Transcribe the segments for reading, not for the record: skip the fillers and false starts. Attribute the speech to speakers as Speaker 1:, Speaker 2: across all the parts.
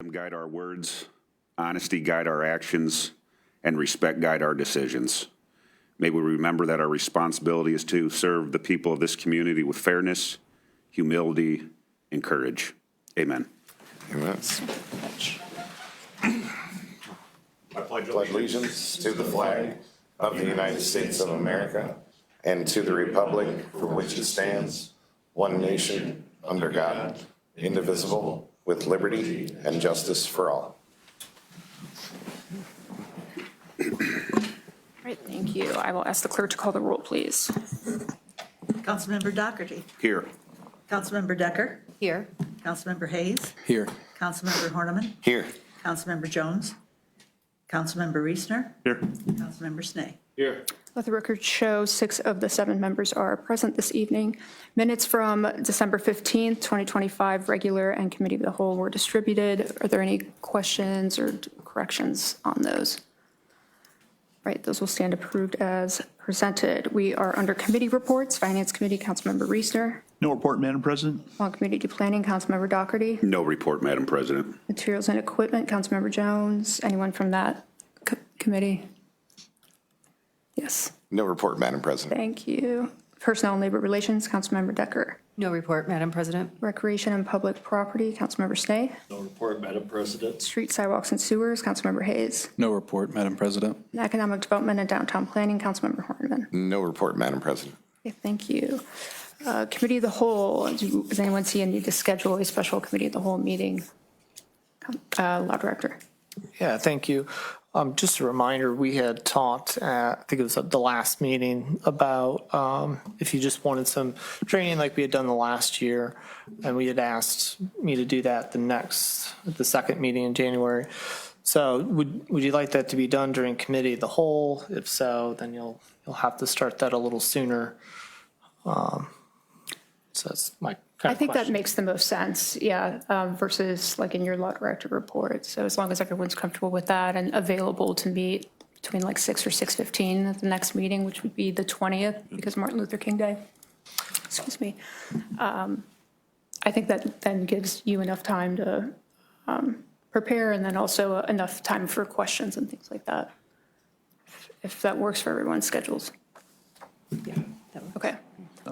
Speaker 1: Guide our words, honesty guide our actions, and respect guide our decisions. May we remember that our responsibility is to serve the people of this community with fairness, humility, and courage. Amen.
Speaker 2: Amen. I pledge allegiance to the flag of the United States of America and to the republic for which it stands, one nation, under God, indivisible, with liberty and justice for all.
Speaker 3: All right, thank you. I will ask the clerk to call the roll, please.
Speaker 4: Councilmember Doherty.
Speaker 1: Here.
Speaker 4: Councilmember Decker.
Speaker 3: Here.
Speaker 4: Councilmember Hayes.
Speaker 5: Here.
Speaker 4: Councilmember Horniman.
Speaker 2: Here.
Speaker 4: Councilmember Jones. Councilmember Reesner.
Speaker 1: Here.
Speaker 4: Councilmember Snee.
Speaker 2: Here.
Speaker 3: Let the record show 6 of the 7 members are present this evening. Minutes from December 15th, 2025, regular and committee of the whole were distributed. Are there any questions or corrections on those? Right, those will stand approved as presented. We are under committee reports. Finance Committee, Councilmember Reesner.
Speaker 5: No report, Madam President.
Speaker 3: On Committee to Planning, Councilmember Doherty.
Speaker 1: No report, Madam President.
Speaker 3: Materials and Equipment, Councilmember Jones. Anyone from that committee? Yes,
Speaker 2: No report, Madam President.
Speaker 3: thank you. Personnel and Labor Relations, Councilmember Decker.
Speaker 6: No report, Madam President.
Speaker 3: Recreation and Public Property, Councilmember Snee.
Speaker 7: No report, Madam President.
Speaker 3: Street, Sidewalks, and Sewers, Councilmember Hayes.
Speaker 5: No report, Madam President.
Speaker 3: And Economic Development and Downtown Planning, Councilmember Horniman.
Speaker 2: No report, Madam President.
Speaker 3: Okay, thank you. Committee of the Whole, does anyone see a need to schedule a special Committee of the Whole meeting? Law Director.
Speaker 8: Yeah, thank you. Just a reminder, we had talked at, I think it was at the last meeting, about if you just wanted some training like we had done the last year, and we had asked me to do that the second meeting in January. So would you like that to be done during Committee of the Whole? If so, then you'll have to start that a little sooner. So that's my kind
Speaker 3: I
Speaker 8: of
Speaker 3: think that
Speaker 8: question.
Speaker 3: makes the most sense, yeah, versus like in your Law Director report. So as long as everyone's comfortable with that and available to meet between like 6 or 6:15 at the next meeting, which would be the 20th, because Martin Luther King Day. Excuse me. I think that then gives you enough time to prepare, and then also enough time for questions and things like that, if that works for everyone's schedules.
Speaker 6: Yeah, that works.
Speaker 3: Okay,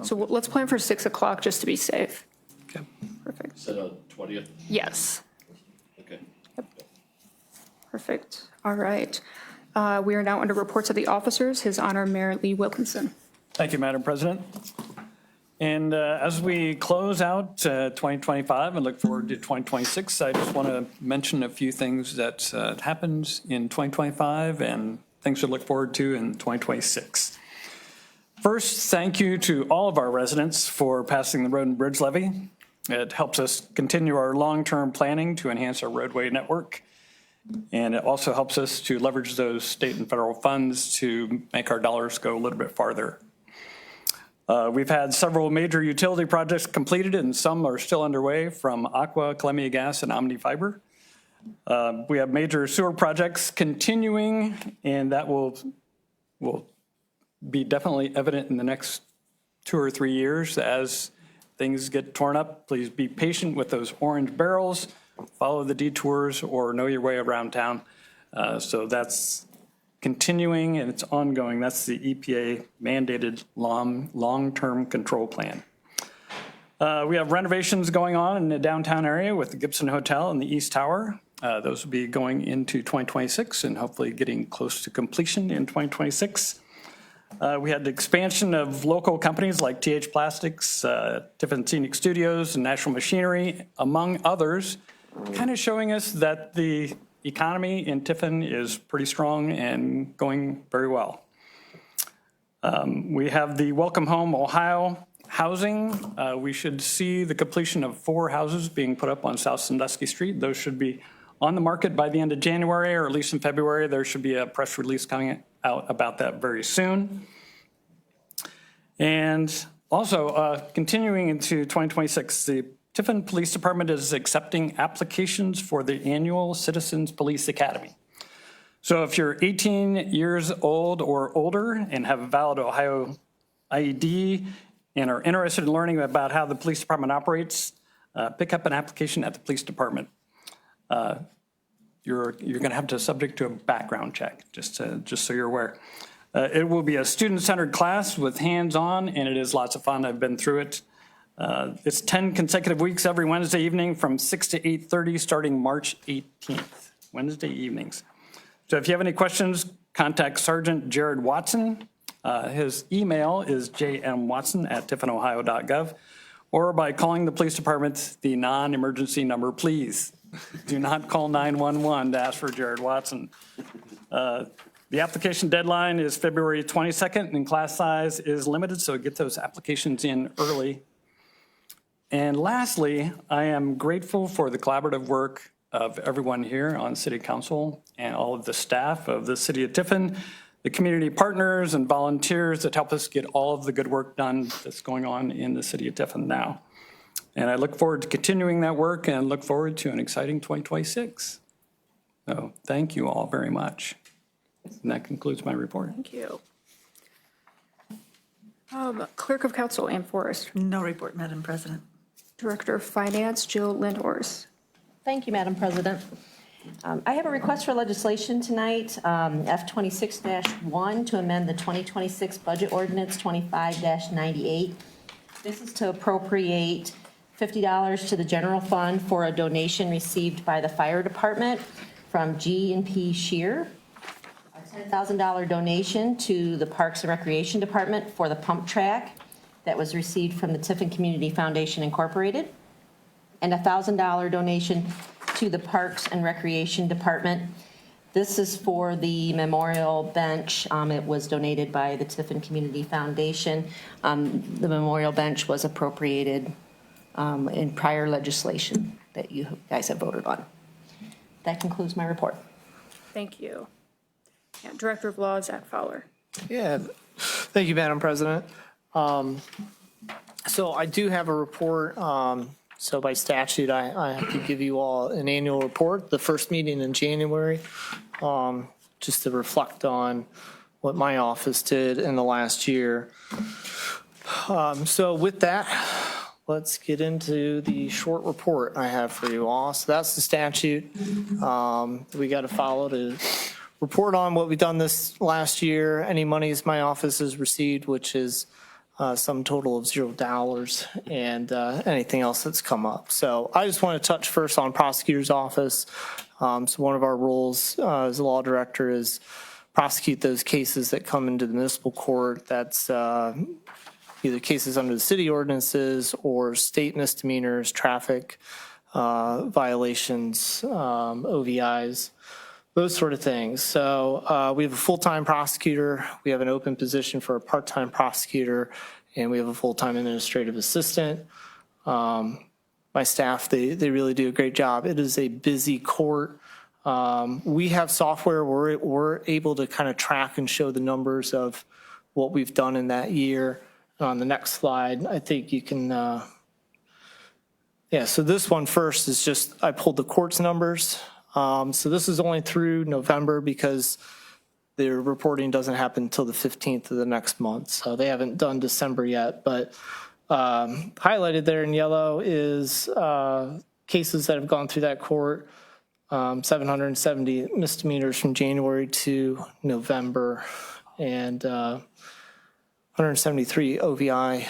Speaker 3: so let's plan for 6 o'clock just to be safe.
Speaker 8: Okay.
Speaker 3: Perfect.
Speaker 7: Is that on 20th?
Speaker 3: Yes.
Speaker 7: Okay.
Speaker 3: Perfect. All right. We are now under reports of the officers. His Honor Mayor Lee Wilkinson.
Speaker 9: Thank you, Madam President. And as we close out 2025 and look forward to 2026, I just want to mention a few things that happened in 2025 and things to look forward to in 2026. First, thank you to all of our residents for passing the road and bridge levy. It helps us continue our long-term planning to enhance our roadway network. And it also helps us to leverage those state and federal funds to make our dollars go a little bit farther. We've had several major utility projects completed, and some are still underway, from Aqua, Columbia Gas, and Omni Fiber. We have major sewer projects continuing, and that will be definitely evident in the next 2 or 3 years as things get torn up. Please be patient with those orange barrels, follow the detours, or know your way around town. So that's continuing and it's ongoing. That's the EPA mandated long-term control plan. We have renovations going on in the downtown area with the Gibson Hotel and the East Tower. Those will be going into 2026 and hopefully getting close to completion in 2026. We had the expansion of local companies like TH Plastics, Tiffin Scenic Studios, and National Machinery, among others, kind of showing us that the economy in Tiffin is pretty strong and going very well. We have the Welcome Home Ohio housing. We should see the completion of 4 houses being put up on South Sandusky Street. Those should be on the market by the end of January, or at least in February. There should be a press release coming out about that very soon. And also, continuing into 2026, the Tiffin Police Department is accepting applications for the annual Citizens Police Academy. So if you're 18 years old or older and have a valid Ohio IED and are interested in learning about how the police department operates, pick up an application at the police department. you're going to have to subject to a background check, just so you're aware. It will be a student-centered class with hands-on, and it is lots of fun. I've been through it. It's 10 consecutive weeks every Wednesday evening from 6 to 8:30 starting March 18th, Wednesday evenings. So if you have any questions, contact Sergeant Jared Watson. His email is jmwatson@tiffinohio.gov, or by calling the police department, the non-emergency number, please. Do not call 911 to ask for Jared Watson. The application deadline is February 22nd, and class size is limited, so get those applications in early. And lastly, I am grateful for the collaborative work of everyone here on City Council and all of the staff of the City of Tiffin, the community partners and volunteers that help us get all of the good work done that's going on in the City of Tiffin now. And I look forward to continuing that work and look forward to an exciting 2026. So thank you all very much. And that concludes my report.
Speaker 3: Thank you. Clerk of Council Ann Forrest.
Speaker 4: No report, Madam President.
Speaker 3: Director of Finance Jill Lindhorst.
Speaker 6: Thank you, Madam President. I have a request for legislation tonight, F26-1, to amend the 2026 Budget Ordinance 25-98. This is to appropriate $50 to the general fund for a donation received by the fire department from G&P Shear, a $10,000 donation to the Parks and Recreation Department for the pump track that was received from the Tiffin Community Foundation Incorporated, and a $1,000 donation to the Parks and Recreation Department. This is for the memorial bench. It was donated by the Tiffin Community Foundation. The memorial bench was appropriated in prior legislation that you guys have voted on. That concludes my report.
Speaker 3: Thank you. Yeah, Director of Law Zach Fowler.
Speaker 8: Yeah, thank you, Madam President. So I do have a report. So by statute, I have to give you all an annual report, the first meeting in January, just to reflect on what my office did in the last year. So with that, let's get into the short report I have for you all. So that's the statute we got to follow to report on what we've done this last year, any monies my office has received, which is some total of $0, and anything else that's come up. So I just want to touch first on prosecutor's office. So one of our roles as a law director is prosecute those cases that come into the municipal court. That's either cases under the city ordinances or state misdemeanors, traffic violations, OVIs, those sort of things. So we have a full-time prosecutor, we have an open position for a part-time prosecutor, and we have a full-time administrative assistant. My staff, they really do a great job. It is a busy court. We have software where we're able to kind of track and show the numbers of what we've done in that year. On the next slide, I think you can, yeah, so this one first is just, I pulled the court's numbers. So this is only through November because their reporting doesn't happen until the 15th of the next month. So they haven't done December yet, but highlighted there in yellow is cases that have gone through that court, 770 misdemeanors from January to November, and 173 OVI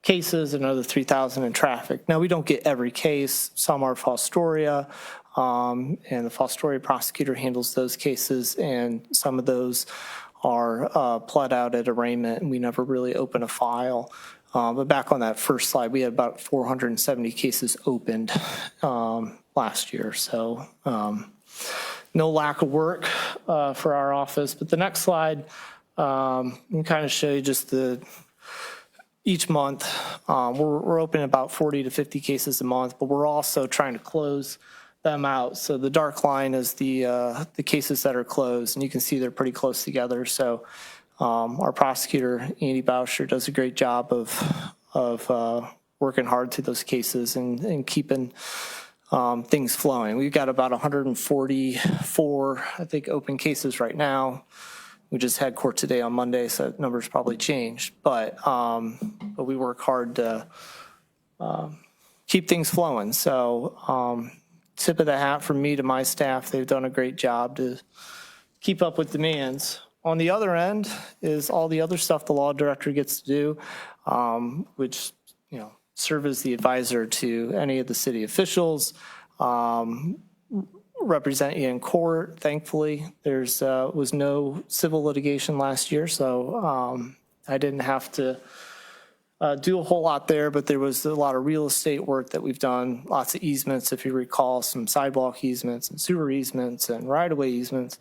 Speaker 8: cases, another 3,000 in traffic. Now, we don't get every case. Some are Fostoria, and the Fostoria prosecutor handles those cases, and some of those are pled out at arraignment, and we never really open a file. But back on that first slide, we had about 470 cases opened last year. So no lack of work for our office. But the next slide can kind of show you just each month. We're opening about 40 to 50 cases a month, but we're also trying to close them out. So the dark line is the cases that are closed, and you can see they're pretty close together. So our prosecutor, Andy Bauscher, does a great job of working hard through those cases and keeping things flowing. We've got about 144, I think, open cases right now. We just had court today on Monday, so that number's probably changed. But we work hard to keep things flowing. So tip of the hat from me to my staff. They've done a great job to keep up with demands. On the other end is all the other stuff the law director gets to do, which, serve as the advisor to any of the city officials, represent you in court. Thankfully, there's was no civil litigation last year, so I didn't have to do a whole lot there, but there was a lot of real estate work that we've done, lots of easements, if you recall, some sidewalk easements and sewer easements and right-of-way easements,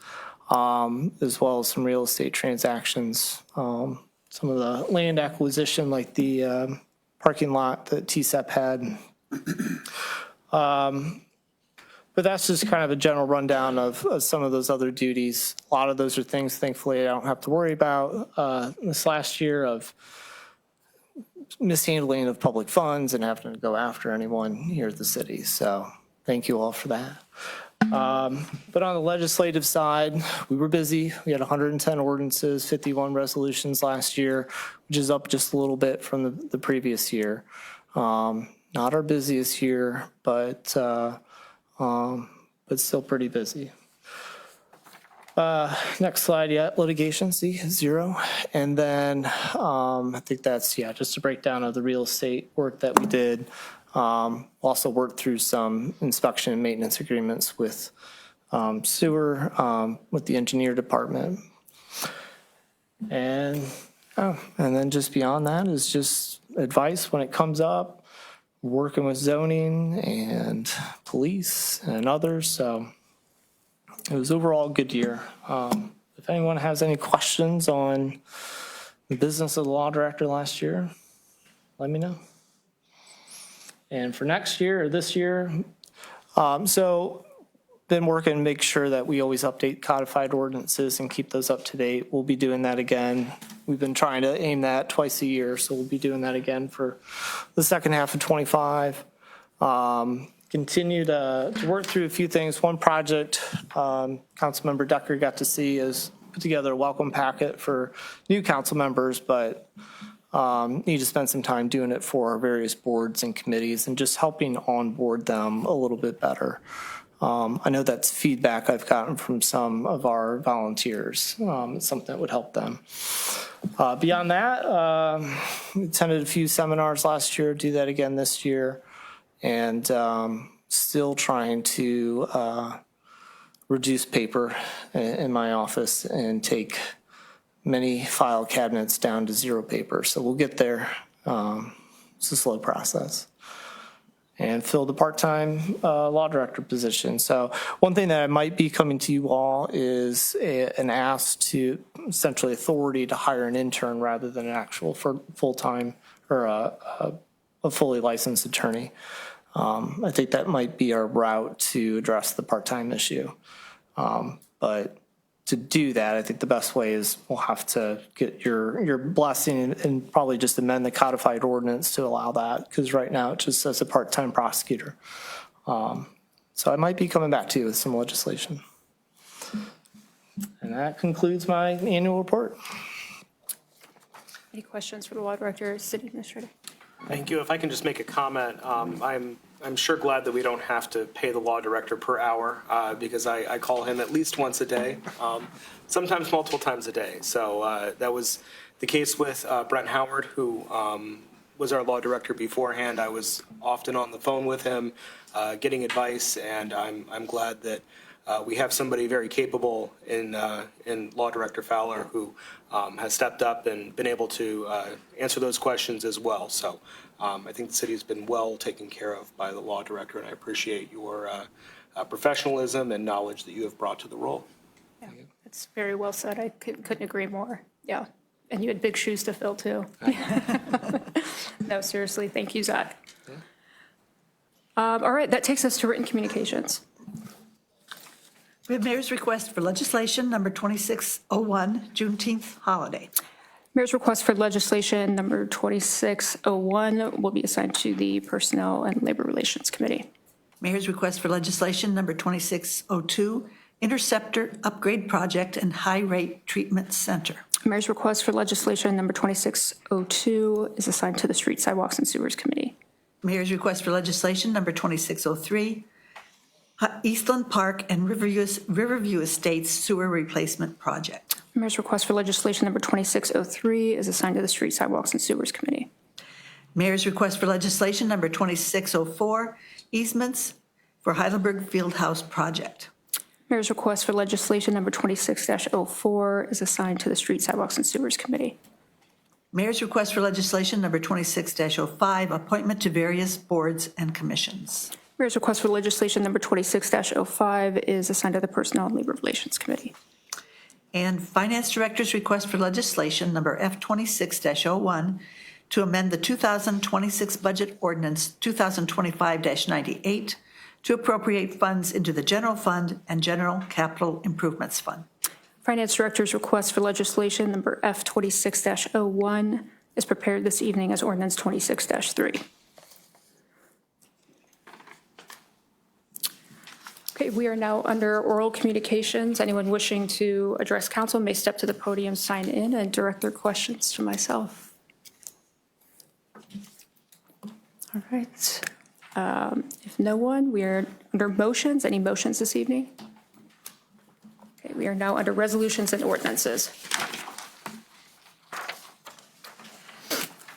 Speaker 8: as well as some real estate transactions, some of the land acquisition like the parking lot that TSEP had. But that's just kind of a general rundown of some of those other duties. A lot of those are things, thankfully, I don't have to worry about. This last year of mishandling of public funds and having to go after anyone here at the city. So thank you all for that. But on the legislative side, we were busy. We had 110 ordinances, 51 resolutions last year, which is up just a little bit from the previous year. Not our busiest year, but still pretty busy. Next slide, litigation, see, 0. And then I think that's, just a breakdown of the real estate work that we did. Also worked through some inspection and maintenance agreements with sewer, with the engineer department. And then just beyond that is just advice when it comes up, working with zoning and police and others. So it was overall a good year. If anyone has any questions on the business of the law director last year, let me know. And for next year or this year, so been working to make sure that we always update codified ordinances and keep those up to date. We'll be doing that again. We've been trying to aim that twice a year, so we'll be doing that again for the second half of 25. Continue to work through a few things. One project Councilmember Decker got to see is put together a welcome packet for new council members, but need to spend some time doing it for our various boards and committees and just helping onboard them a little bit better. I know that's feedback I've gotten from some of our volunteers. It's something that would help them. Beyond that, attended a few seminars last year, do that again this year, and still trying to reduce paper in my office and take many file cabinets down to 0 paper. So we'll get there. It's a slow process. And fill the part-time law director position. So one thing that I might be coming to you all is an ask to essentially authority to hire an intern rather than an actual full-time or a fully licensed attorney. I think that might be our route to address the part-time issue. But to do that, I think the best way is we'll have to get your blessing and probably just amend the codified ordinance to allow that, because right now it just says a part-time prosecutor. So I might be coming back to you with some legislation. And that concludes my annual report.
Speaker 3: Any questions for the law director, city administrator?
Speaker 10: Thank you. If I can just make a comment, I'm sure glad that we don't have to pay the law director per hour because I call him at least once a day, sometimes multiple times a day. So that was the case with Brent Howard, who was our law director beforehand. I was often on the phone with him getting advice, and I'm glad that we have somebody very capable in Law Director Fowler who has stepped up and been able to answer those questions as well. So I think the city has been well taken care of by the law director, and I appreciate your professionalism and knowledge that you have brought to the role.
Speaker 3: Yeah, that's very well said. I couldn't agree more. Yeah, and you had big shoes to fill too. No, seriously, thank you, Zach. All right, that takes us to written communications.
Speaker 4: We have mayor's request for legislation number 2601, Juneteenth holiday.
Speaker 3: Mayor's request for legislation number 2601 will be assigned to the Personnel and Labor Relations Committee.
Speaker 4: Mayor's request for legislation number 2602, Interceptor Upgrade Project and High Rate Treatment Center.
Speaker 3: Mayor's request for legislation number 2602 is assigned to the Street, Sidewalks, and Sewers Committee.
Speaker 4: Mayor's request for legislation number 2603, Eastland Park and Riverview Estates Sewer Replacement Project.
Speaker 3: Mayor's request for legislation number 2603 is assigned to the Street, Sidewalks, and Sewers Committee.
Speaker 4: Mayor's request for legislation number 2604, easements for Heidelberg Fieldhouse Project.
Speaker 3: Mayor's request for legislation number 26-04 is assigned to the Street, Sidewalks, and Sewers Committee.
Speaker 4: Mayor's request for legislation number 26-05, appointment to various boards and commissions.
Speaker 3: Mayor's request for legislation number 26-05 is assigned to the Personnel and Labor Relations Committee.
Speaker 4: And Finance Director's request for legislation number F26-01 to amend the 2026 Budget Ordinance 2025-98 to appropriate funds into the General Fund and General Capital Improvements Fund.
Speaker 3: Finance Director's request for legislation number F26-01 is prepared this evening as ordinance 26-3. Okay, we are now under oral communications. Anyone wishing to address council may step to the podium, sign in, and direct their questions to myself. All right. If no one, we are under motions. Any motions this evening? Okay, we are now under resolutions and ordinances.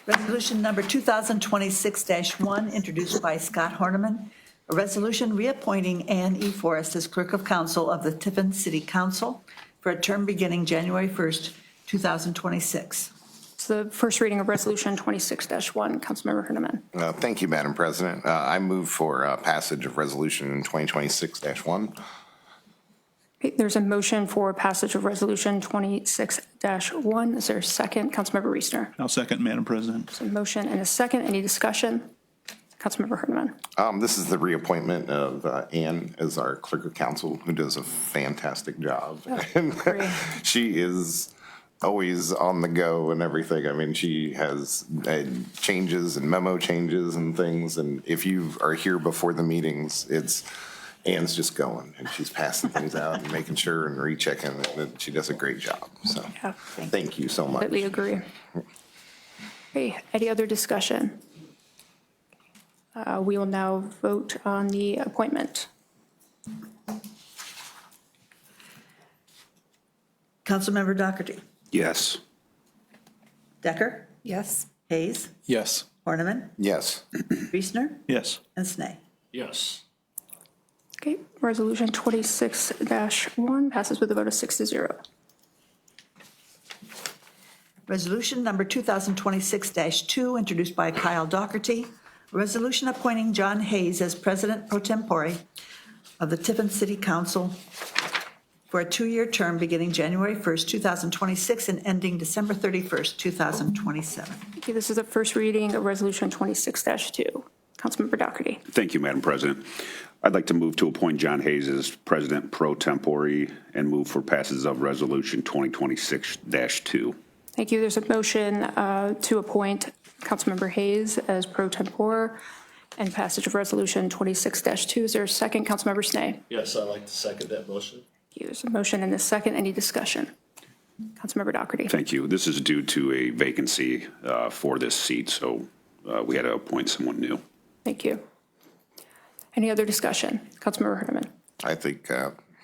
Speaker 4: Resolution number 2026-1, introduced by Scott Horniman, a resolution reappointing Ann E. Forrest as Clerk of Council of the Tiffin City Council for a term beginning January 1st, 2026.
Speaker 3: It's the first reading of resolution 26-1. Councilmember Herniman.
Speaker 2: Thank you, Madam President. I move for passage of resolution 2026-1.
Speaker 3: Okay, there's a motion for passage of resolution 26-1. Is there a second? Councilmember Reesner.
Speaker 5: I'll second, Madam President.
Speaker 3: There's a motion and a second. Any discussion? Councilmember Herniman.
Speaker 2: This is the reappointment of Ann as our Clerk of Council, who does a fantastic job. And
Speaker 3: great.
Speaker 2: she is always on the go and everything. I mean, she has changes and memo changes and things. And if you are here before the meetings, Ann's just going and she's passing things out and making sure and rechecking it. And she does a great job. So
Speaker 3: Yeah,
Speaker 2: thank you so much.
Speaker 3: completely agree. Okay, any other discussion? We will now vote on the appointment.
Speaker 4: Councilmember Doherty.
Speaker 1: Yes.
Speaker 4: Decker.
Speaker 6: Yes.
Speaker 4: Hayes.
Speaker 5: Yes.
Speaker 4: Horniman.
Speaker 2: Yes.
Speaker 4: Reesner.
Speaker 5: Yes.
Speaker 4: And Snee.
Speaker 7: Yes.
Speaker 3: Okay, resolution 26-1 passes with a vote of 6-0.
Speaker 4: Resolution number 2026-2, introduced by Kyle Doherty, a resolution appointing John Hayes as President pro tempore of the Tiffin City Council for a 2-year term beginning January 1st, 2026 and ending December 31st, 2027.
Speaker 3: Okay, this is the first reading of resolution 26-2. Councilmember Doherty.
Speaker 1: Thank you, Madam President. I'd like to move to appoint John Hayes as President pro tempore and move for passage of resolution 2026-2.
Speaker 3: Thank you. There's a motion to appoint Councilmember Hayes as pro tempore and passage of resolution 26-2. Is there a second? Councilmember Snee.
Speaker 7: Yes, I'd like to second that motion.
Speaker 3: Thank you. There's a motion and a second. Any discussion? Councilmember Doherty.
Speaker 1: Thank you. This is due to a vacancy for this seat, so we had to appoint someone new.
Speaker 3: Thank you. Any other discussion? Councilmember Herniman.
Speaker 2: I think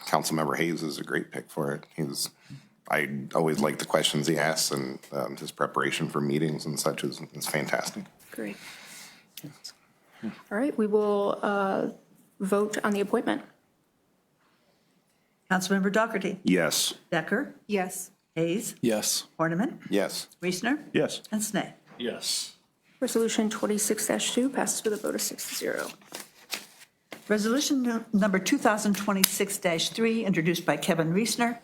Speaker 2: Councilmember Hayes is a great pick for it. I always like the questions he asks, and his preparation for meetings and such is fantastic.
Speaker 3: Great. All right, we will vote on the appointment.
Speaker 4: Councilmember Doherty.
Speaker 1: Yes.
Speaker 4: Decker.
Speaker 6: Yes.
Speaker 4: Hayes.
Speaker 5: Yes.
Speaker 4: Horniman.
Speaker 2: Yes.
Speaker 4: Reesner.
Speaker 5: Yes.
Speaker 4: And Snee.
Speaker 7: Yes.
Speaker 3: Resolution 26-2 passes with a vote of 6-0.
Speaker 4: Resolution number 2026-3, introduced by Kevin Reesner,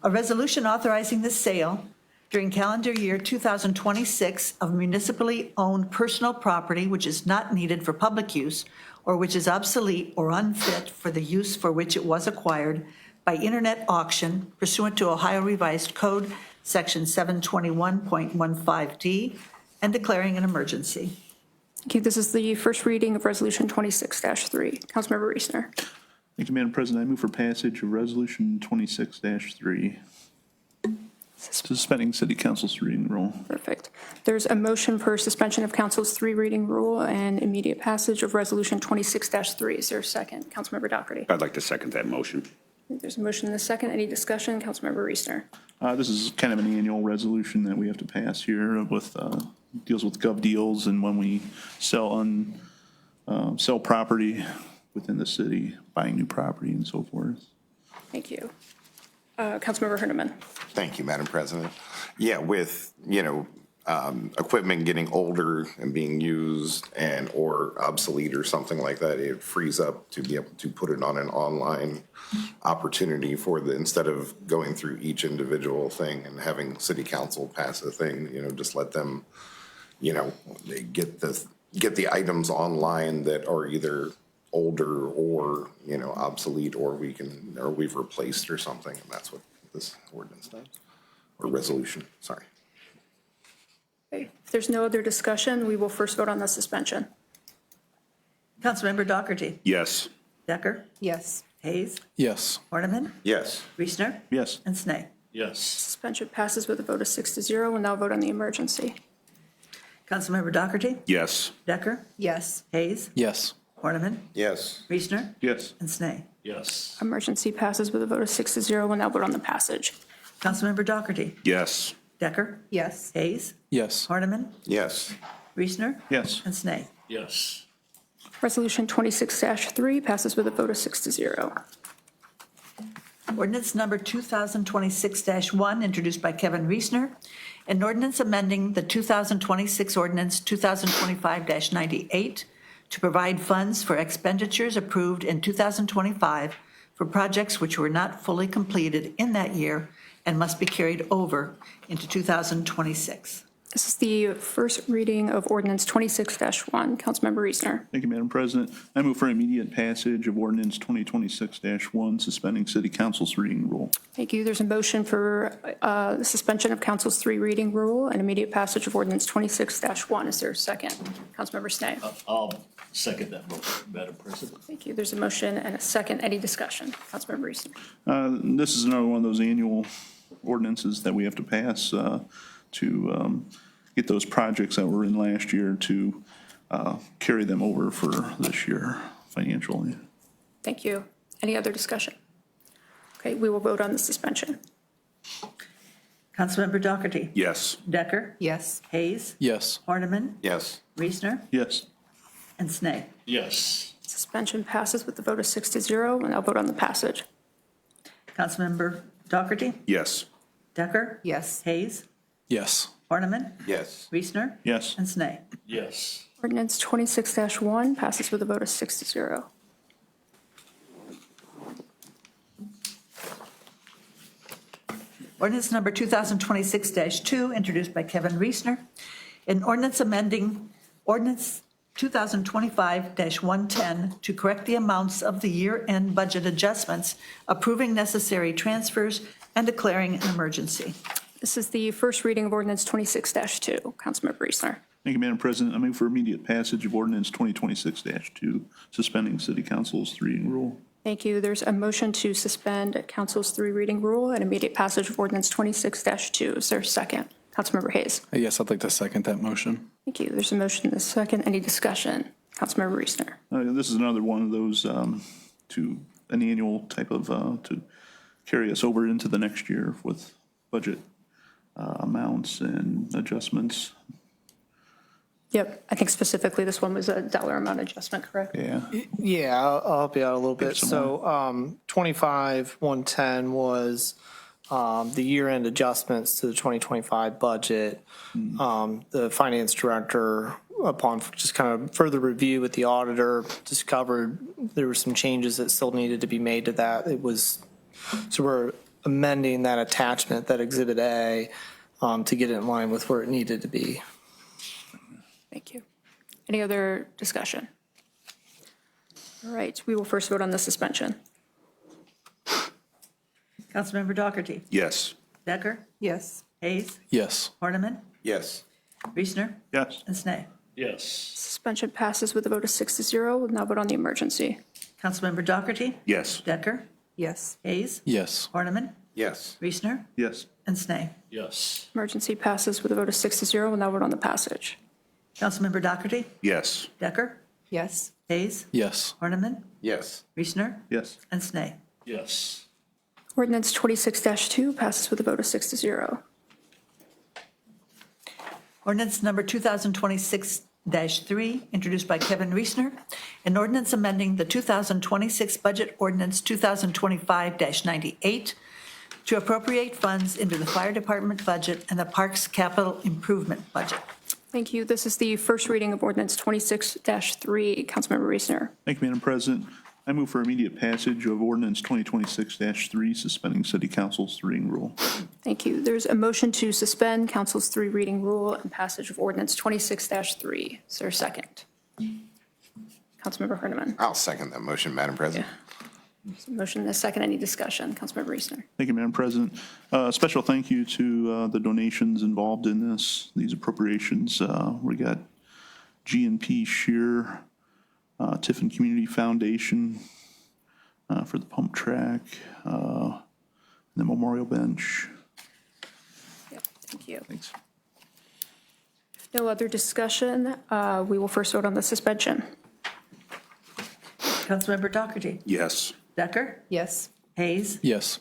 Speaker 4: a resolution authorizing the sale during calendar year 2026 of municipally owned personal property which is not needed for public use or which is obsolete or unfit for the use for which it was acquired by internet auction pursuant to Ohio Revised Code, Section 721.15D, and declaring an emergency.
Speaker 3: Okay, this is the first reading of resolution 26-3. Councilmember Reesner.
Speaker 5: Thank you, Madam President. I move for passage of resolution 26-3.
Speaker 3: Is
Speaker 5: Suspending city council's reading rule.
Speaker 3: Perfect. There's a motion for suspension of council's 3 reading rule and immediate passage of resolution 26-3. Is there a second? Councilmember Doherty.
Speaker 1: I'd like to second that motion.
Speaker 3: There's a motion and a second. Any discussion? Councilmember Reesner.
Speaker 5: This is kind of an annual resolution that we have to pass here with, deals with gov deals and when we sell property within the city, buying new property and so forth.
Speaker 3: Thank you. Councilmember Herniman.
Speaker 2: Thank you, Madam President. Yeah, with, equipment getting older and being used or obsolete or something like that, it frees up to be able to put it on an online opportunity instead of going through each individual thing and having city council pass a thing, just let them, they get the items online that are either older or, obsolete or we've replaced or something. And that's what this ordinance does, or resolution, sorry.
Speaker 3: Okay. If there's no other discussion, we will first vote on the suspension.
Speaker 4: Councilmember Doherty.
Speaker 1: Yes.
Speaker 4: Decker.
Speaker 6: Yes.
Speaker 4: Hayes.
Speaker 5: Yes.
Speaker 4: Horniman.
Speaker 2: Yes.
Speaker 4: Reesner.
Speaker 5: Yes.
Speaker 4: And Snee.
Speaker 7: Yes.
Speaker 3: Suspension passes with a vote of 6-0. We'll now vote on the emergency.
Speaker 4: Councilmember Doherty.
Speaker 1: Yes.
Speaker 4: Decker.
Speaker 6: Yes.
Speaker 4: Hayes.
Speaker 5: Yes.
Speaker 4: Horniman.
Speaker 2: Yes.
Speaker 4: Reesner.
Speaker 5: Yes.
Speaker 4: And Snee.
Speaker 7: Yes.
Speaker 3: Emergency passes with a vote of 6-0. We'll now vote on the passage.
Speaker 4: Councilmember Doherty.
Speaker 1: Yes.
Speaker 4: Decker.
Speaker 6: Yes.
Speaker 4: Hayes.
Speaker 5: Yes.
Speaker 4: Horniman.
Speaker 2: Yes.
Speaker 4: Reesner.
Speaker 5: Yes.
Speaker 4: And Snee.
Speaker 7: Yes.
Speaker 3: Resolution 26-3 passes with a vote of 6-0.
Speaker 4: Ordinance number 2026-1, introduced by Kevin Reesner. An ordinance amending the 2026 ordinance 2025-98 to provide funds for expenditures approved in 2025 for projects which were not fully completed in that year and must be carried over into 2026.
Speaker 3: This is the first reading of ordinance 26-1. Councilmember Reesner.
Speaker 5: Thank you, Madam President. I move for immediate passage of ordinance 2026-1, suspending city council's reading rule.
Speaker 3: Thank you. There's a motion for the suspension of council's 3 reading rule and immediate passage of ordinance 26-1. Is there a second? Councilmember Snee.
Speaker 7: I'll second that motion, Madam President.
Speaker 3: Thank you. There's a motion and a second. Any discussion? Councilmember Reesner.
Speaker 5: This is another one of those annual ordinances that we have to pass to get those projects that were in last year to carry them over for this year financially.
Speaker 3: Thank you. Any other discussion? Okay, we will vote on the suspension.
Speaker 4: Councilmember Doherty.
Speaker 1: Yes.
Speaker 4: Decker.
Speaker 6: Yes.
Speaker 4: Hayes.
Speaker 5: Yes.
Speaker 4: Horniman.
Speaker 2: Yes.
Speaker 4: Reesner.
Speaker 5: Yes.
Speaker 4: And Snee.
Speaker 7: Yes.
Speaker 3: Suspension passes with the vote of 6-0, and I'll vote on the passage.
Speaker 4: Councilmember Doherty.
Speaker 1: Yes.
Speaker 4: Decker.
Speaker 6: Yes.
Speaker 4: Hayes.
Speaker 5: Yes.
Speaker 4: Horniman.
Speaker 2: Yes.
Speaker 4: Reesner.
Speaker 5: Yes.
Speaker 4: And Snee.
Speaker 7: Yes.
Speaker 3: Ordinance 26-1 passes with a vote of 6-0.
Speaker 4: Ordinance number 2026-2, introduced by Kevin Reesner. An ordinance amending ordinance 2025-110 to correct the amounts of the year-end budget adjustments, approving necessary transfers, and declaring an emergency.
Speaker 3: This is the first reading of ordinance 26-2. Councilmember Reesner.
Speaker 5: Thank you, Madam President. I move for immediate passage of ordinance 2026-2, suspending city council's reading rule.
Speaker 3: Thank you. There's a motion to suspend council's 3 reading rule and immediate passage of ordinance 26-2. Is there a second? Councilmember Hayes.
Speaker 5: Yes, I'd like to second that motion.
Speaker 3: Thank you. There's a motion and a second. Any discussion? Councilmember Reesner.
Speaker 5: This is another one of those to an annual type of, to carry us over into the next year with budget amounts and adjustments.
Speaker 3: Yep. I think specifically this one was a dollar amount adjustment, correct?
Speaker 5: Yeah.
Speaker 8: Yeah, I'll help you out a little bit.
Speaker 5: some
Speaker 8: So 25-110 was the year-end adjustments to the 2025 budget. The finance director, upon just kind of further review with the auditor, discovered there were some changes that still needed to be made to that. So we're amending that attachment, that Exhibit A, to get it in line with where it needed to be.
Speaker 3: Thank you. Any other discussion? All right. We will first vote on the suspension.
Speaker 4: Councilmember Doherty.
Speaker 1: Yes.
Speaker 4: Decker.
Speaker 6: Yes.
Speaker 4: Hayes.
Speaker 5: Yes.
Speaker 4: Horniman.
Speaker 2: Yes.
Speaker 4: Reesner.
Speaker 5: Yes.
Speaker 4: And Snee.
Speaker 7: Yes.
Speaker 3: Suspension passes with a vote of 6-0. We'll now vote on the emergency.
Speaker 4: Councilmember Doherty.
Speaker 1: Yes.
Speaker 4: Decker.
Speaker 6: Yes.
Speaker 4: Hayes.
Speaker 5: Yes.
Speaker 4: Horniman.
Speaker 2: Yes.
Speaker 4: Reesner,
Speaker 5: Yes.
Speaker 4: and Snee.
Speaker 7: Yes.
Speaker 3: Emergency passes with a vote of 6-0. We'll now vote on the passage.
Speaker 4: Councilmember Dougherty?
Speaker 1: Yes.
Speaker 4: Decker?
Speaker 6: Yes.
Speaker 4: Hayes?
Speaker 8: Yes.
Speaker 4: Horniman?
Speaker 2: Yes.
Speaker 4: Reesner,
Speaker 5: Yes.
Speaker 4: and Snee.
Speaker 7: Yes.
Speaker 3: Ordinance 26-2 passes with a vote of 6-0.
Speaker 4: Ordinance number 2026-3, introduced by Kevin Reesner, an ordinance amending the 2026 Budget Ordinance 2025-98 to appropriate funds into the Fire Department budget and the Parks Capital Improvement budget.
Speaker 3: Thank you. This is the first reading of ordinance 26-3. Councilmember Reesner.
Speaker 5: Thank you, Madam President. I move for immediate passage of ordinance 2026-3, suspending city council's reading rule.
Speaker 3: Thank you. There's a motion to suspend council's 3 reading rule and passage of ordinance 26-3. Is there a second? Councilmember Herniman.
Speaker 2: I'll second that motion, Madam President.
Speaker 3: Motion and a second. Any discussion? Councilmember Reesner.
Speaker 5: Thank you, Madam President. Special thank you to the donations involved in these appropriations. We got G&P Shear, Tiffin Community Foundation for the pump track, the memorial bench.
Speaker 3: Yep. Thank you.
Speaker 5: Thanks.
Speaker 3: No other discussion. We will first vote on the suspension.
Speaker 4: Councilmember Dougherty?
Speaker 1: Yes.
Speaker 4: Decker?
Speaker 6: Yes.
Speaker 4: Hayes?
Speaker 8: Yes.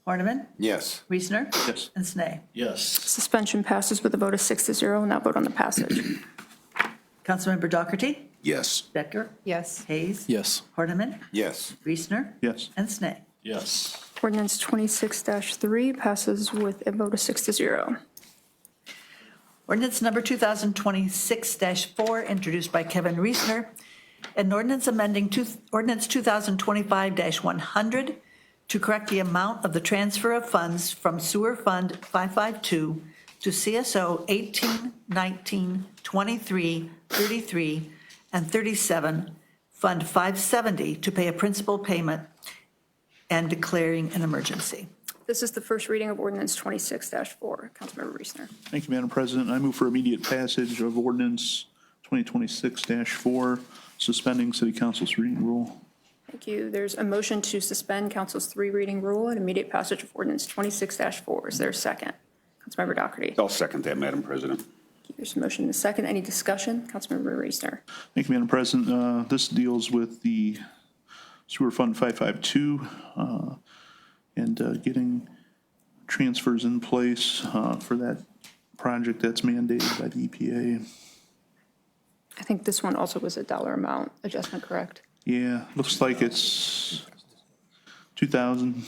Speaker 4: Horniman?
Speaker 2: Yes.
Speaker 4: Reesner?
Speaker 5: Yes.
Speaker 4: And Snee.
Speaker 7: Yes.
Speaker 3: Suspension passes with a vote of 6-0. We'll now vote on the passage.
Speaker 4: Councilmember Dougherty?
Speaker 1: Yes.
Speaker 4: Decker?
Speaker 6: Yes.
Speaker 4: Hayes?
Speaker 8: Yes.
Speaker 4: Horniman?
Speaker 2: Yes.
Speaker 4: Reesner?
Speaker 5: Yes.
Speaker 4: And Snee.
Speaker 7: Yes.
Speaker 3: Ordinance 26-3 passes with a vote of 6-0.
Speaker 4: Ordinance number 2026-4, introduced by Kevin Reesner, an ordinance amending ordinance 2025-100 to correct the amount of the transfer of funds from Sewer Fund 552 to CSO 18, 19, 23, 33, and 37, Fund 570, to pay a principal payment and declaring an emergency.
Speaker 3: This is the first reading of ordinance 26-4. Councilmember Reesner.
Speaker 5: Thank you, Madam President. I move for immediate passage of ordinance 2026-4, suspending city council's reading rule.
Speaker 3: Thank you. There's a motion to suspend council's 3 reading rule and immediate passage of ordinance 26-4. Is there a second? Councilmember Dougherty.
Speaker 1: I'll second that, Madam President.
Speaker 3: There's a motion and a second. Any discussion? Councilmember Reesner.
Speaker 5: Thank you, Madam President. This deals with the Sewer Fund 552 and getting transfers in place for that project that's mandated by the EPA.
Speaker 3: I think this one also was a dollar amount adjustment, correct?
Speaker 5: Yeah, looks like it's 2,000.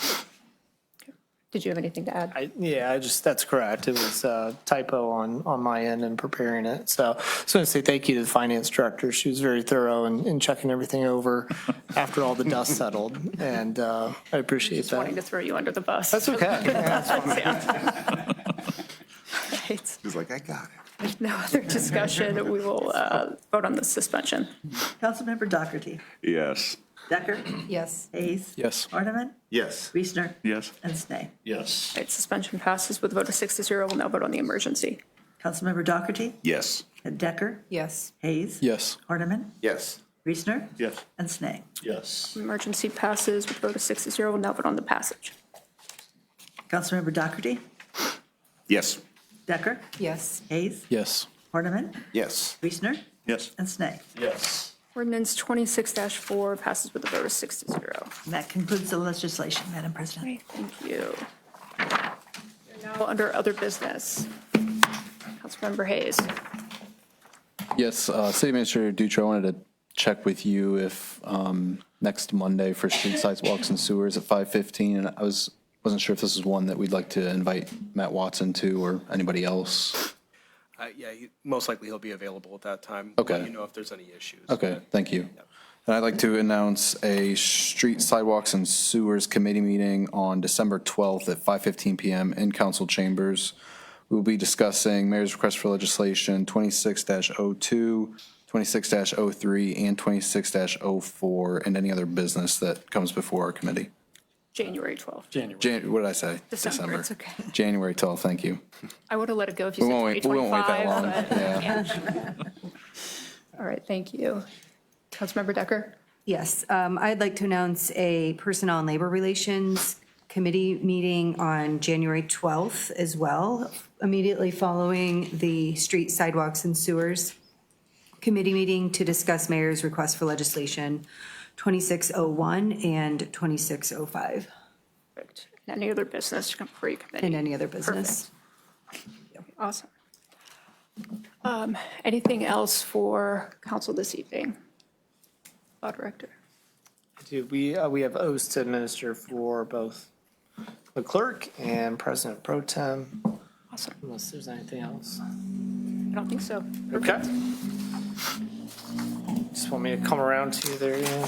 Speaker 3: Did you have anything to add?
Speaker 8: That's correct. It was a typo on my end in preparing it. So I just want to say thank you to the finance director. She was very thorough in checking everything over after all the dust settled, and I appreciate
Speaker 3: Just wanting to
Speaker 8: that.
Speaker 3: throw you under the bus.
Speaker 8: That's okay.
Speaker 3: Right.
Speaker 2: He's like, I got it.
Speaker 3: With no other discussion, we will vote on the suspension.
Speaker 4: Councilmember Dougherty?
Speaker 1: Yes.
Speaker 4: Decker?
Speaker 6: Yes.
Speaker 4: Hayes?
Speaker 8: Yes.
Speaker 4: Horniman?
Speaker 2: Yes.
Speaker 4: Reesner?
Speaker 5: Yes.
Speaker 4: And Snee.
Speaker 7: Yes.
Speaker 3: Right, suspension passes with a vote of 6-0. We'll now vote on the emergency.
Speaker 4: Councilmember Dougherty?
Speaker 1: Yes.
Speaker 4: Decker?
Speaker 6: Yes.
Speaker 4: Hayes?
Speaker 8: Yes.
Speaker 4: Horniman?
Speaker 2: Yes.
Speaker 4: Reesner?
Speaker 5: Yes.
Speaker 4: And Snee.
Speaker 7: Yes.
Speaker 3: Emergency passes with a vote of 6-0. We'll now vote on the passage.
Speaker 4: Councilmember Dougherty?
Speaker 1: Yes.
Speaker 4: Decker?
Speaker 6: Yes.
Speaker 4: Hayes?
Speaker 8: Yes.
Speaker 4: Horniman?
Speaker 2: Yes.
Speaker 4: Reesner?
Speaker 5: Yes.
Speaker 4: And Snee.
Speaker 7: Yes.
Speaker 3: Ordinance 26-4 passes with a vote of 6-0.
Speaker 4: And that concludes the legislation, Madam President.
Speaker 3: Great, thank you. We're now under other business. Councilmember Hayes.
Speaker 11: Yes, City Administrator Dutra, I wanted to check with you if next Monday for street sidewalks and sewers at 5:15, and I wasn't sure if this is one that we'd like to invite Matt Watson to or anybody else.
Speaker 12: Yeah, most likely he'll be available at that time.
Speaker 11: Okay.
Speaker 12: Let you know if there's any issues.
Speaker 11: Okay, thank you. And I'd like to announce a street sidewalks and sewers committee meeting on December 12th at 5:15 PM in council chambers. We'll be discussing mayor's request for legislation 26-02, 26-03, and 26-04, and any other business that comes before our committee.
Speaker 3: January 12th.
Speaker 11: What did I say?
Speaker 3: December, it's okay.
Speaker 11: January 12th, thank you.
Speaker 3: I would have let it go if you
Speaker 11: We
Speaker 3: said
Speaker 11: won't wait
Speaker 3: 2025.
Speaker 11: that long, yeah.
Speaker 3: All right, thank you. Councilmember Decker?
Speaker 13: Yes, I'd like to announce a Personnel and Labor Relations committee meeting on January 12th as well, immediately following the Street Sidewalks and Sewers committee meeting to discuss mayor's request for legislation 2601 and 2605
Speaker 3: Perfect. And any other business to come before your committee?
Speaker 13: and any other business.
Speaker 3: Awesome. Anything else for council this evening? Law Director.
Speaker 8: We have oaths to administer for both the clerk and President Pro Tem,
Speaker 3: Awesome.
Speaker 8: unless there's anything else.
Speaker 3: I don't think so.
Speaker 8: Okay. Just want me to come around to you there, yeah?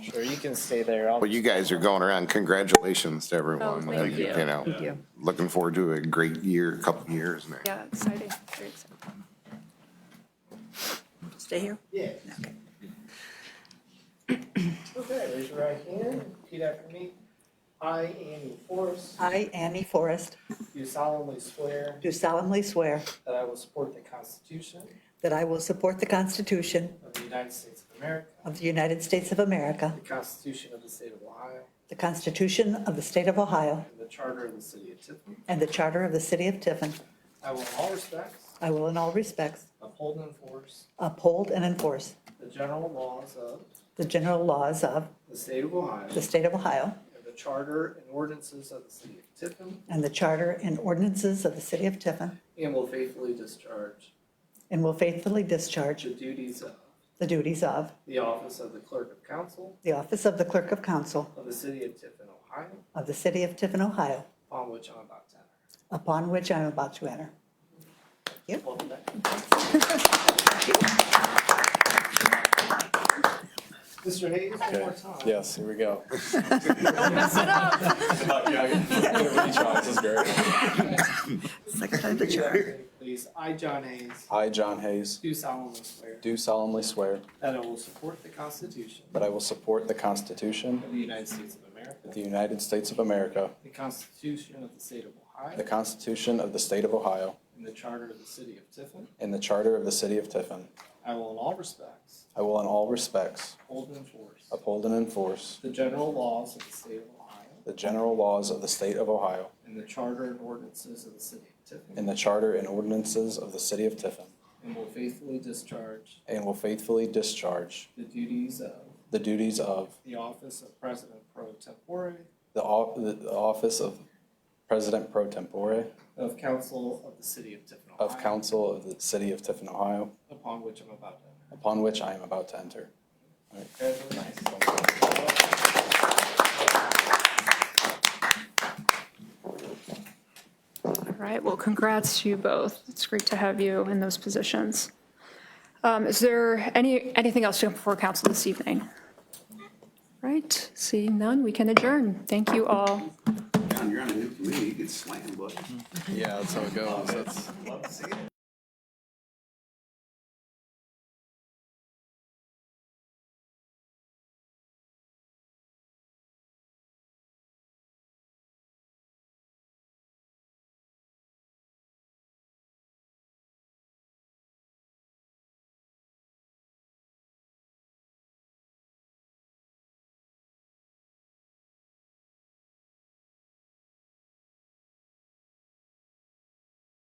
Speaker 8: Sure, you can stay there.
Speaker 2: Well, you guys are going around. Congratulations to everyone.
Speaker 3: Oh, thank you.
Speaker 13: Thank you.
Speaker 2: Looking forward to a great year, couple years now.
Speaker 3: Yeah, exciting. Very exciting.
Speaker 4: Stay here.
Speaker 8: Yeah. Okay, raise your right hand, repeat after me. I, Annie Forrest,
Speaker 4: I, Annie Forrest,
Speaker 8: do solemnly swear
Speaker 4: do solemnly swear
Speaker 8: that I will support the Constitution
Speaker 4: that I will support the Constitution
Speaker 8: of the United States of America,
Speaker 4: of the United States of America,
Speaker 8: the Constitution of the State of Ohio,
Speaker 4: the Constitution of the State of Ohio,
Speaker 8: and the Charter of the City of Tiffin.
Speaker 4: and the Charter of the City of Tiffin.
Speaker 8: I will in all respects
Speaker 4: I will in all respects
Speaker 8: uphold and enforce
Speaker 4: uphold and enforce
Speaker 8: the general laws of
Speaker 4: the general laws of
Speaker 8: the State of Ohio
Speaker 4: the State of Ohio
Speaker 8: and the Charter and ordinances of the City of Tiffin,
Speaker 4: and the Charter and ordinances of the City of Tiffin,
Speaker 8: and will faithfully discharge
Speaker 4: and will faithfully discharge
Speaker 8: the duties of
Speaker 4: the duties of
Speaker 8: the office of the Clerk of Council
Speaker 4: the office of the Clerk of Council
Speaker 8: of the City of Tiffin, Ohio,
Speaker 4: of the City of Tiffin, Ohio,
Speaker 8: upon which I'm about to enter.
Speaker 4: upon which I am about to enter.
Speaker 8: Welcome back. Mr. Hayes, one more time.
Speaker 11: Yes, here we go.
Speaker 3: Don't mess it up.
Speaker 11: This is great.
Speaker 4: Second time the chair.
Speaker 8: Please, I, John Hayes,
Speaker 11: I, John Hayes,
Speaker 8: do solemnly swear
Speaker 11: do solemnly swear
Speaker 8: that I will support the Constitution
Speaker 11: that I will support the Constitution
Speaker 8: of the United States of America,
Speaker 11: of the United States of America,
Speaker 8: the Constitution of the State of Ohio,
Speaker 11: the Constitution of the State of Ohio,
Speaker 8: and the Charter of the City of Tiffin.
Speaker 11: and the Charter of the City of Tiffin.
Speaker 8: I will in all respects
Speaker 11: I will in all respects
Speaker 8: uphold and enforce
Speaker 11: uphold and enforce
Speaker 8: the general laws of the State of Ohio
Speaker 11: the general laws of the State of Ohio
Speaker 8: and the Charter and ordinances of the City of Tiffin,
Speaker 11: and the Charter and ordinances of the City of Tiffin,
Speaker 8: and will faithfully discharge
Speaker 11: and will faithfully discharge
Speaker 8: the duties of
Speaker 11: the duties of
Speaker 8: the office of President Pro Tempore
Speaker 11: the office of President Pro Tempore
Speaker 8: of Council of the City of Tiffin, Ohio,
Speaker 11: of Council of the City of Tiffin, Ohio,
Speaker 8: upon which I'm about to enter.
Speaker 11: upon which I am about to enter.
Speaker 3: All right, well, congrats to you both. It's great to have you in those positions. Is there anything else to come before council this evening? Right, seeing none, we can adjourn. Thank you all.
Speaker 1: John, you're on a new committee. You get slammed, buddy.
Speaker 11: Yeah, that's how it goes.